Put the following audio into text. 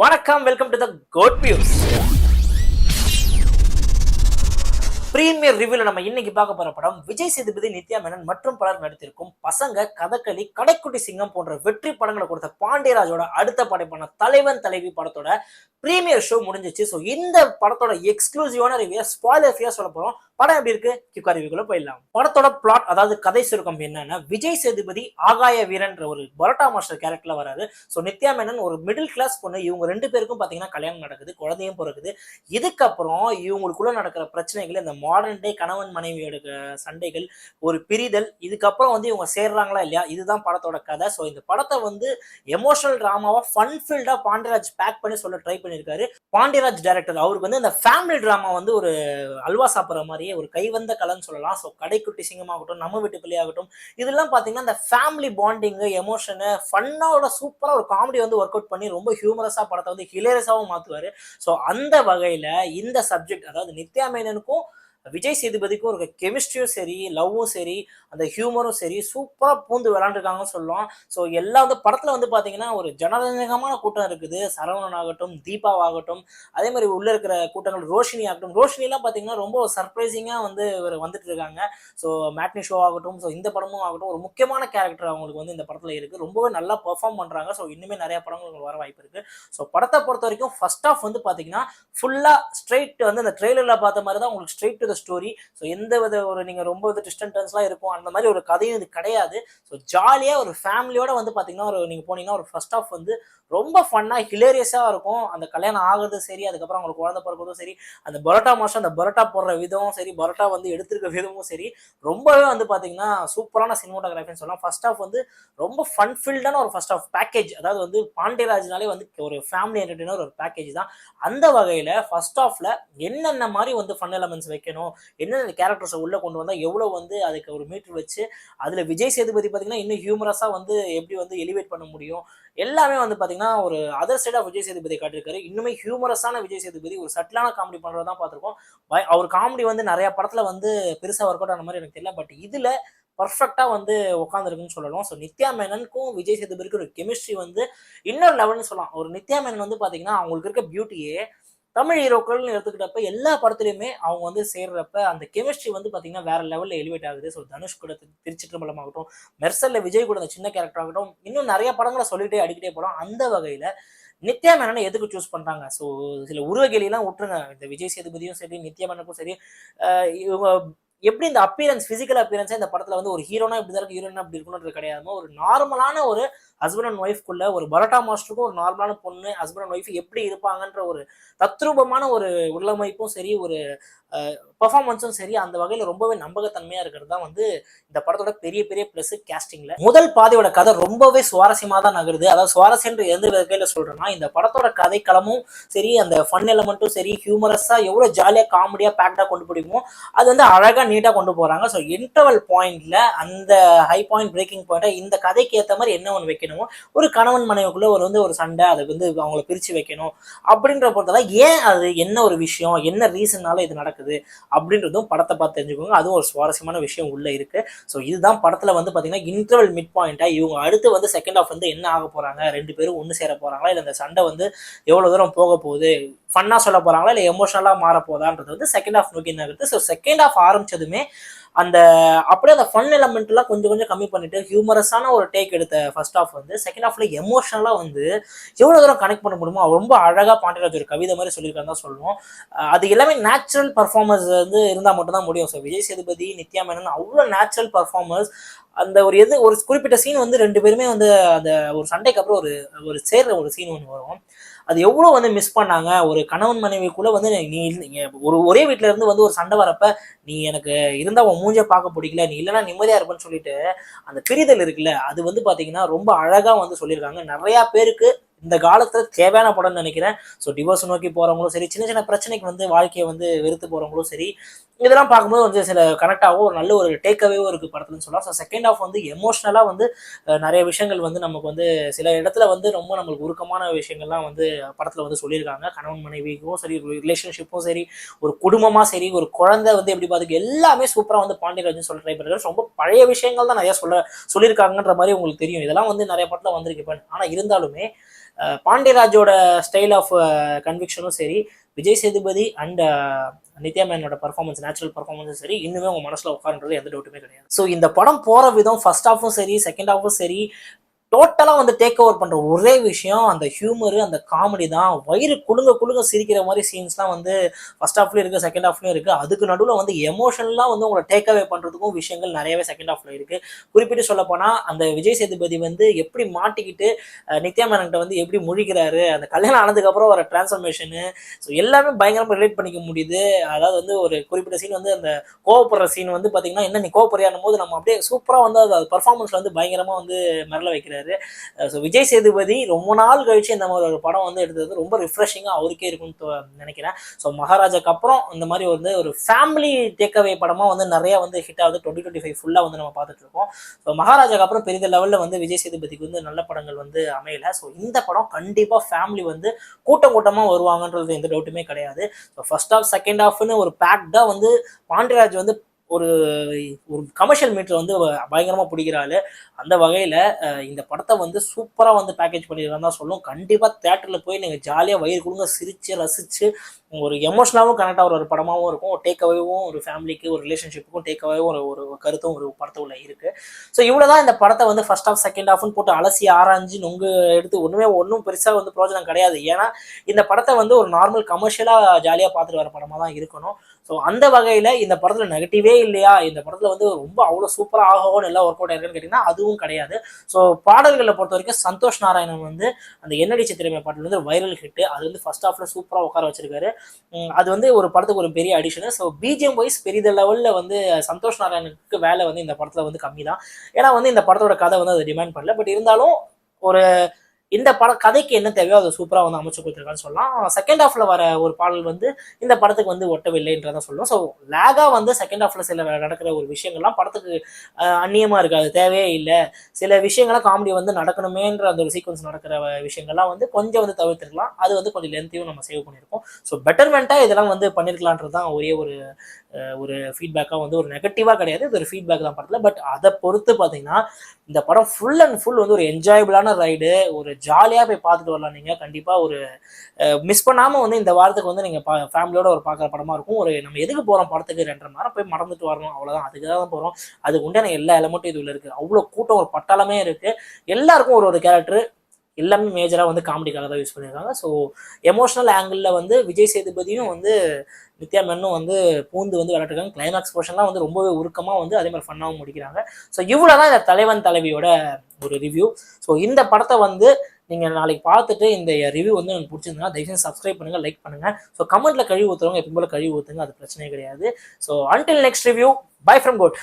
வணக்கம், welcome to the code views. Premiere ரிவ்யூல நம்ம இன்னைக்கு பார்க்க போற படம் விஜய் சேதுபதி, நித்யா மேனன் மற்றும் பலர் நடித்திருக்கும் பசங்க, கதகளி, கடைக்குட்டி சிங்கம் போன்ற வெற்றி படங்களை கொடுத்த பாண்டியராஜோட அடுத்த படைப்பான தலைவன் தலைவி படத்தோட பிரீமியர் ஷோ முடிஞ்சிச்சு. ஸோ இந்த படத்தோட எக்ஸ்க்ளூசிவான ரிவ்யூ ஸ்பாயிலர் ஃப்ரீயா சொல்ல போறோம். படம் எப்படி இருக்கு, கியூக்கா ரிவ்யூக்குள்ள போயிடலாம். படத்தோட பிளாட், அதாவது கதை சுருக்கம் என்னன்னா, விஜய் சேதுபதி ஆகாய வீரன்ற ஒரு பரோட்டா மாஸ்டர் கேரக்டர்ல வராரு. ஸோ நித்யா மேனன் ஒரு மிடில் கிளாஸ் பொண்ணு. இவங்க ரெண்டு பேருக்கும் பாத்தீங்கன்னா கல்யாணம் நடக்குது, குழந்தையும் பிறகுது. இதுக்கப்புறம் இவங்களுக்குள்ள நடக்கிற பிரச்சனைகள், இந்த மாடர்ன் டே கணவன் மனைவியோட சண்டைகள், ஒரு பிரிதல், இதுக்கப்புறம் இவங்க சேர்றாங்களா இல்லையா, இதுதான் படத்தோட கதை. ஸோ இந்த படத்தை எமோஷனல் டிராமாவா ஃபன் ஃபீல்டா பாண்டியராஜ் பேக் பண்ணி சொல்ல ட்ரை பண்ணியிருக்காரு. பாண்டியராஜ் டைரக்டர் அவருக்கு இந்த ஃபேமிலி டிராமா ஒரு அல்வா சாப்பிட்ற மாதிரியே ஒரு கைவந்த கலைன்னு சொல்லலாம். ஸோ கடைக்குட்டி சிங்கமாகட்டும், நம்ம வீட்டு பிள்ளையாகட்டும், இதெல்லாம் பார்த்தீங்கன்னா இந்த ஃபேமிலி பாண்டிங்கு, எமோஷனு, ஃபன்னாவோட சூப்பராக ஒரு காமெடி ஒர்க் அவுட் பண்ணி ரொம்ப ஹியூமரஸாக படத்தை ஹிலேரியஸாகவும் மாற்றுவார். ஸோ அந்த வகையில் இந்த சப்ஜெக்ட், அதாவது நித்யா மேனனுக்கும் விஜய் சேதுபதிக்கும் ஒரு கெமிஸ்ட்ரியும் சரி, லவ்வும் சரி, அந்த ஹியூமரும் சரி சூப்பராக பூந்து விளாண்டுருக்காங்கன்னு சொல்லலாம். ஸோ எல்லாம் படத்தில் பார்த்தீங்கன்னா ஒரு ஜனரஞ்சகமான கூட்டம் இருக்குது. சரவணன் ஆகட்டும், தீபாவாகட்டும், அதே மாதிரி உள்ள இருக்கிற கூட்டங்கள், ரோஷினி ஆகட்டும். ரோஷினிலாம் பார்த்தீங்கன்னா ரொம்ப சர்ப்ரைசிங்காக வந்துட்டு இருக்காங்க. ஸோ மேட்னி ஷோ ஆகட்டும், ஸோ இந்த படமும் ஆகட்டும், ஒரு முக்கியமான கேரக்டர் அவங்களுக்கு இந்த படத்தில் இருக்குது. ரொம்பவே நல்லா பெர்ஃபார்ம் பண்ணுறாங்க. ஸோ இன்னுமே நிறைய படங்கள் வர வாய்ப்பு இருக்குது. ஸோ படத்தை பொறுத்த வரைக்கும் ஃபர்ஸ்ட் ஆஃப் பார்த்தீங்கன்னா ஃபுல்லாக ஸ்ட்ரெயிட் அந்த ட்ரெய்லரில் பார்த்த மாதிரி தான் உங்களுக்கு straight to the story. So எந்த வித நீங்க ரொம்ப டிஸ்டன்ட் டர்ன்ஸ்லாம் இருக்கும் அந்த மாதிரி ஒரு கதையும் இது கிடையாது. ஸோ ஜாலியா ஒரு ஃபேமிலியோட பாத்தீங்கன்னா நீங்க போனீங்கன்னா ஒரு ஃபர்ஸ்ட் ஆஃப் ரொம்ப ஃபன்னா ஹிலேரியஸா இருக்கும். அந்த கல்யாணம் ஆகுறது சரி, அதுக்கப்புறம் அவங்களுக்கு குழந்தை பிறகுறதும் சரி, அந்த பரோட்டா மாஸ்டர் அந்த பரோட்டா போடுற விதமும் சரி, பரோட்டா எடுத்திருக்க விதமும் சரி, ரொம்பவே பாத்தீங்கன்னா சூப்பரான சினிமாட்டோகிராஃபின்னு சொல்லலாம். ஃபர்ஸ்ட் ஆஃப் ரொம்ப ஃபன் ஃபீல்டான ஒரு ஃபர்ஸ்ட் ஆஃப் பேக்கேஜ். அதாவது பாண்டியராஜ்னாலே ஒரு ஃபேமிலி என்டர்டெய்னர் ஒரு பேக்கேஜ் தான். அந்த வகையில ஃபர்ஸ்ட் ஆஃப்ல என்னென்ன மாதிரி ஃபன் எலமெண்ட்ஸ் வைக்கணும், என்னென்ன கேரக்டர்ஸை உள்ள கொண்டு வந்தா எவ்வளவு அதுக்கு ஒரு மீட்டர் வச்சு, அதுல விஜய் சேதுபதி பாத்தீங்கன்னா இன்னும் ஹியூமரஸா எப்படி எலிவேட் பண்ண முடியும், எல்லாமே பாத்தீங்கன்னா ஒரு other side of Vijay Sethupathi காட்டியிருக்காரு. இன்னுமே ஹியூமரஸான விஜய் சேதுபதி ஒரு சட்டிலான காமெடி பண்றதான் பார்த்திருக்கோம். அவர் காமெடி நிறைய படத்துல பெருசா ஒர்க் அவுட் ஆன மாதிரி எனக்கு தெரியல. பட் இதுல பர்ஃபெக்டா உட்காந்துருக்குன்னு சொல்லலாம். ஸோ நித்யா மேனனுக்கும் விஜய் சேதுபதிக்கும் ஒரு கெமிஸ்ட்ரி இன்னொரு லெவல்னு சொல்லலாம். ஒரு நித்யா மேனன் பாத்தீங்கன்னா அவங்களுக்கு இருக்க பியூட்டியே தமிழ் ஹீரோக்கள்னு எடுத்துக்கிட்டப்ப எல்லா படத்துலையுமே அவங்க சேர்றப்ப அந்த கெமிஸ்ட்ரி பாத்தீங்கன்னா வேற லெவல்ல எலிவேட் ஆகுது. ஸோ தனுஷ் கூட திருச்சிற்றம்பலம் ஆகட்டும், மெர்சல்ல விஜய் கூட அந்த சின்ன கேரக்டர் ஆகட்டும், இன்னும் நிறைய படங்களை சொல்லிட்டே அடிக்கிட்டே போறோம். அந்த வகையில நித்யா மேனனை எதுக்கு சூஸ் பண்றாங்க? ஸோ சில உருவகேலியெல்லாம் விட்டுருங்க. இந்த விஜய் சேதுபதியும் சரி, நித்யா மேனனுக்கும் சரி, இவங்க எப்படி இந்த அப்பியரன்ஸ், பிசிக்கல் அப்பியரன்ஸா இந்த படத்துல ஒரு ஹீரோனா இப்படி தான் இருக்கு, ஹீரோனா இப்படி இருக்கணும்ன்றது கிடையாது. ஒரு நார்மலான ஒரு ஹஸ்பண்ட் அண்ட் ஒய்ஃப்குள்ள, ஒரு பரோட்டா மாஸ்டருக்கும் ஒரு நார்மலான பொண்ணு ஹஸ்பண்ட் அண்ட் ஒய்ஃப் எப்படி இருப்பாங்கன்ற ஒரு தத்ரூபமான ஒரு உள்ளமைப்பும் சரி, ஒரு பெர்ஃபார்மன்ஸும் சரி, அந்த வகையில் ரொம்பவே நம்பகத்தன்மையா இருக்கிறது தான் இந்த படத்தோட பெரிய பெரிய பிளஸ். கேஸ்டிங்ல முதல் பாதையோட கதை ரொம்பவே சுவாரஸ்யமா தான் நகருது. அதாவது சுவாரஸ்யம் எந்த வகையில சொல்றேன்னா, இந்த படத்தோட கதைக்களமும் சரி, அந்த ஃபன் எலமெண்ட்டும் சரி, ஹியூமரஸா எவ்வளவு ஜாலியா காமெடியா பேக்டா கொண்டு போடுமோ அது அழகா நீட்டா கொண்டு போறாங்க. ஸோ இன்டர்வல் பாயிண்ட்ல அந்த ஹை பாயிண்ட், பிரேக்கிங் பாயிண்ட், இந்த கதைக்கு ஏற்ற மாதிரி என்ன ஒன்று வைக்கணுமோ, ஒரு கணவன் மனைவிக்குள்ள ஒரு சண்டை, அதை அவங்களை பிரிச்சு வைக்கணும் அப்படின்ற பொறுத்தவரை, ஏன் அது என்ன ஒரு விஷயம், என்ன ரீசன்னால இது நடக்குது அப்படின்றதும் படத்தை பார்த்து தெரிஞ்சுக்கோங்க. அதுவும் ஒரு சுவாரஸ்யமான விஷயம் உள்ள இருக்கு. ஸோ இதுதான் படத்துல பாத்தீங்கன்னா இன்டர்வல் மிட் பாயிண்டா. இவங்க அடுத்து செகண்ட் ஆஃப் என்ன ஆக போறாங்க, ரெண்டு பேரும் ஒன்று சேர போறாங்களா, இல்லை இந்த சண்டை எவ்வளவு தூரம் போக போகுது, ஃபன்னா சொல்ல போறாங்களா, இல்லை எமோஷனலா மாற போதான்றது செகண்ட் ஆஃப் நோக்கி நகருது. ஸோ செகண்ட் ஆஃப் ஆரம்பிச்சதுமே அந்த அப்படியே அந்த ஃபன் எலமெண்ட் எல்லாம் கொஞ்சம் கொஞ்சம் கம்மி பண்ணிட்டு ஹியூமரஸான ஒரு டேக் எடுத்த ஃபர்ஸ்ட் ஆஃப் செகண்ட் ஆஃப்ல எமோஷனலா எவ்வளவு தூரம் கனெக்ட் பண்ண முடியுமோ ரொம்ப அழகா பாண்டியராஜ் ஒரு கவிதை மாதிரி சொல்லியிருக்காங்க தான் சொல்லுவோம். அது எல்லாமே நேச்சுரல் பர்ஃபார்மன்ஸ் இருந்தால் மட்டும்தான் முடியும். ஸோ விஜய் சேதுபதி, நித்யா மேனன் அவ்வளோ நேச்சுரல் பர்ஃபார்மன்ஸ். அந்த ஒரு குறிப்பிட்ட சீன் ரெண்டு பேருமே அந்த ஒரு சண்டைக்கு அப்புறம் ஒரு சேர்ற ஒரு சீன் ஒன்று வரும். அது எவ்வளவு மிஸ் பண்ணாங்க. ஒரு கணவன் மனைவிக்குள்ள நீ ஒரே வீட்டுல இருந்து ஒரு சண்டை வரப்ப, நீ எனக்கு இருந்தா உன் மூஞ்ச பார்க்க பிடிக்கல, நீ இல்லைன்னா நிம்மதியா இருப்பேன்னு சொல்லிட்டு அந்த பிரிதல் இருக்குல்ல, அது பாத்தீங்கன்னா ரொம்ப அழகா சொல்லியிருக்காங்க. நிறைய பேருக்கு இந்த காலத்துல தேவையான படம்னு நினைக்கிறேன். ஸோ டிவோர்ஸ் நோக்கி போறவங்களும் சரி, சின்ன சின்ன பிரச்சனைக்கு வாழ்க்கையை வெறுத்து போறவங்களும் சரி, இதெல்லாம் பார்க்கும்போது வந்து சில கனெக்டாகவும் ஒரு நல்ல ஒரு டேக்அவேவும் இருக்குது படத்துலன்னு சொல்லலாம். ஸோ செகண்ட் ஹாஃப் வந்து எமோஷ்னலாக வந்து நிறைய விஷயங்கள் வந்து நமக்கு வந்து சில இடத்துல வந்து ரொம்ப நம்மளுக்கு உருக்கமான விஷயங்கள்லாம் வந்து படத்தில் வந்து சொல்லியிருக்காங்க. கணவன் மனைவிக்கும் சரி, ரிலேஷன்ஷிப்பும் சரி, ஒரு குடும்பமாக சரி, ஒரு குழந்தை வந்து எப்படி பார்த்துக்கு எல்லாமே சூப்பராக வந்து பாண்டியராஜன் சொல்ல ட்ரை பண்ணுறாரு. ரொம்ப பழைய விஷயங்கள் தான் நிறைய சொல்லியிருக்காங்கன்ற மாதிரி உங்களுக்கு தெரியும். இதெல்லாம் வந்து நிறைய படத்தில் வந்திருக்கு. ஆனால் இருந்தாலுமே பாண்டியராஜோட ஸ்டைல் ஆஃப் கன்விக்ஷனும் சரி, விஜய் சேதுபதி அண்ட் நித்யா மேனோட பர்ஃபார்மன்ஸ், நேச்சுரல் பர்ஃபார்மன்ஸும் சரி, இன்னுமே உங்க மனசுல உட்காருன்றது எந்த டவுட்டுமே கிடையாது. ஸோ இந்த படம் போற விதம் ஃபர்ஸ்ட் ஹாஃபும் சரி, செகண்ட் ஹாஃபும் சரி, டோட்டலா வந்து டேக் ஓவர் பண்ற ஒரே விஷயம் அந்த ஹியூமரு, அந்த காமெடி தான். வயிறு குலுங்க குலுங்க சிரிக்கிற மாதிரி சீன்ஸ்லாம் வந்து ஃபர்ஸ்ட் ஹாஃப்லயும் இருக்கு, செகண்ட் ஹாஃப்லயும் இருக்கு. அதுக்கு நடுவில் வந்து எமோஷனலா வந்து உங்களை டேக் அவே பண்றதுக்கும் விஷயங்கள் நிறையவே செகண்ட் ஹாஃப்ல இருக்கு. குறிப்பிட்டு சொல்ல போனா அந்த விஜய் சேதுபதி வந்து எப்படி மாட்டிக்கிட்டு நித்யா மேனன்கிட்ட வந்து எப்படி முழிக்கிறாரு, அந்த கல்யாணம் ஆனதுக்கு அப்புறம் வர டிரான்ஸ்ஃபர்மேஷனு, ஸோ எல்லாமே பயங்கரமா ரிலேட் பண்ணிக்க முடியுது. அதாவது வந்து ஒரு குறிப்பிட்ட சீன் வந்து அந்த கோவப்படுற சீன் வந்து பாத்தீங்கன்னா, என்ன நீ கோவப்படுறியானும் போது நம்ம அப்படியே சூப்பரா வந்து அது பர்ஃபார்மன்ஸ்ல வந்து பயங்கரமா வந்து மிரள வைக்கிறாரு. ஸோ விஜய் சேதுபதி ரொம்ப நாள் கழிச்சு இந்த மாதிரி ஒரு படம் வந்து எடுத்தது ரொம்ப ரிஃப்ரெஷிங்காக அவருக்கே இருக்குன்னு நினைக்கிறேன். ஸோ மகாராஜாக்கு அப்புறம் இந்த மாதிரி வந்து ஒரு ஃபேமிலி டேக்அவே படமாக வந்து நிறைய வந்து ஹிட் ஆகுது. 2025 ஃபுல்லாக வந்து நம்ம பார்த்துட்டு இருக்கோம். ஸோ மகாராஜாக்கு அப்புறம் பெரிய லெவலில் வந்து விஜய் சேதுபதிக்கு வந்து நல்ல படங்கள் வந்து அமையல. ஸோ இந்த படம் கண்டிப்பாக ஃபேமிலி வந்து கூட்டமாக வருவாங்கன்றது எந்த டவுட்டுமே கிடையாது. ஸோ ஃபர்ஸ்ட் ஹாஃப் செகண்ட் ஹாஃப்னு ஒரு பேக்டாக வந்து பாண்டியராஜ் வந்து ஒரு ஒரு கமர்ஷியல் மீட்டர் வந்து பயங்கரமா பிடிக்கிறாள். அந்த வகையில இந்த படத்தை வந்து சூப்பரா வந்து பேக்கேஜ் பண்ணிருக்கான்னு தான் சொல்லும். கண்டிப்பா தியேட்டர்ல போய் நீங்க ஜாலியா வயிறு குடுங்க சிரிச்சு ரசிச்சு ஒரு எமோஷனலாகவும் கனெக்ட் ஆகிற ஒரு படமாகவும் இருக்கும். ஒரு டேக் அவேவும் ஒரு ஃபேமிலிக்கு, ஒரு ரிலேஷன்ஷிப்புக்கும் டேக் அவேவும் ஒரு கருத்தும் ஒரு படத்துக்குள்ள இருக்கு. ஸோ இவ்வளவுதான் இந்த படத்தை வந்து ஃபர்ஸ்ட் ஹாஃப் செகண்ட் ஹாஃப்னு போட்டு அலசி ஆராய்ஞ்சு நொங்கு எடுத்து ஒன்றும் பெருசா வந்து பிரோஜனம் கிடையாது. ஏன்னா இந்த படத்தை வந்து ஒரு நார்மல் கமர்ஷியலா ஜாலியா பார்த்துட்டு வர படமா தான் இருக்கணும். ஸோ அந்த வகையில இந்த படத்துல நெகட்டிவே இல்லையா, இந்த படத்துல வந்து ரொம்ப அவ்வளோ சூப்பரா ஆகவும் நல்லா ஒர்க் அவுட் ஆயிருக்குன்னு கேட்டீங்கன்னா அதுவும் கிடையாது. ஸோ பாடல்களை பொறுத்த வரைக்கும் சந்தோஷ் நாராயணன் வந்து அந்த என்னடி சித்திரமே பாடல் வந்து வைரல் ஹிட். அது வந்து ஃபர்ஸ்ட் ஹாஃப்ல சூப்பரா உட்கார வச்சிருக்காரு. அது வந்து ஒரு படத்துக்கு ஒரு பெரிய அடிஷனு. ஸோ பிஜிஎம் வைஸ் பெரிய லெவலில் வந்து சந்தோஷ் நாராயணனுக்கு வேலை வந்து இந்த படத்தில் வந்து கம்மி தான். ஏன்னா வந்து இந்த படத்தோட கதை வந்து அதை டிமாண்ட் பண்ணல. பட் இருந்தாலும் ஒரு இந்த கதைக்கு என்ன தேவையோ அதை சூப்பராக வந்து அமைச்சு கொடுத்துருக்கான்னு சொல்லலாம். செகண்ட் ஹாஃப்ல வர ஒரு பாடல் வந்து இந்த படத்துக்கு வந்து ஒட்டவில்லைன்றதான் சொல்லுவோம். ஸோ லேகா வந்து செகண்ட் ஹாஃப்ல சில நடக்கிற ஒரு விஷயங்கள்லாம் படத்துக்கு அந்நியமா இருக்கு, அது தேவையே இல்லை. சில விஷயங்கள்லாம் காமெடி வந்து நடக்கணுமேன்ற அந்த ஒரு சீக்வன்ஸ் நடக்கிற விஷயங்கள்லாம் வந்து கொஞ்சம் வந்து தவிர்த்துருக்கலாம். அது வந்து கொஞ்சம் லென்த்தையும் நம்ம சேவ் பண்ணியிருக்கோம். ஸோ பெட்டர்மெண்ட்டா இதெல்லாம் வந்து பண்ணிருக்கலான்றது தான் ஒரே ஒரு ஃபீட்பேக்காக வந்து ஒரு நெகட்டிவாக கிடையாது, இது ஒரு ஃபீட்பேக் தான் படத்தில். பட் அதை பொறுத்து பார்த்தீங்கன்னா இந்த படம் ஃபுல் அண்ட் ஃபுல் வந்து ஒரு என்ஜாயபிளான ரைடு, ஒரு ஜாலியாக போய் பார்த்துட்டு வரலாம். நீங்கள் கண்டிப்பாக ஒரு மிஸ் பண்ணாமல் வந்து இந்த வாரத்துக்கு வந்து நீங்கள் ஃபேமிலியோட ஒரு பார்க்குற படமாக இருக்கும். ஒரு நம்ம எதுக்கு போகிறோம் படத்துக்கு 2.5 மணி நேரம் போய் மறந்துட்டு வரணும், அவ்வளோதான். அதுக்காக தான் போகிறோம். அதுக்கு உண்டான எல்லா எலமெண்ட்டும் இதில் இருக்குது. அவ்வளோ கூட்டம், ஒரு பட்டாளமே இருக்குது. எல்லாருக்கும் ஒரு கேரக்டர், எல்லாமே மேஜராக வந்து காமெடிக்காக தான் யூஸ் பண்ணியிருக்காங்க. ஸோ எமோஷனல் ஆங்கிளில் வந்து விஜய் சேதுபதியும் வந்து நித்யா மேனும் வந்து பூந்து வந்து விளையாட்டுருக்காங்க. கிளைமேக்ஸ் போர்ஷன்லாம் வந்து ரொம்பவே உருக்கமாக வந்து அதே மாதிரி ஃபன்னாகவும் முடிக்கிறாங்க. ஸோ இவ்வளோ தான் இந்த தலைவன் தலைவியோட ஒரு ரிவ்யூ. ஸோ இந்த படத்தை வந்து நீங்கள் நாளைக்கு பார்த்துட்டு இந்த ரிவ்யூ வந்து எனக்கு பிடிச்சிருந்தா தயவுசெய்து சப்ஸ்கிரைப் பண்ணுங்கள், லைக் பண்ணுங்கள். ஸோ கமெண்ட்டில் கழுவி ஊற்றுறவங்க எப்போ போல கழுவி ஊற்றுங்க, அது பிரச்சனையே கிடையாது. So until next review, bye from code.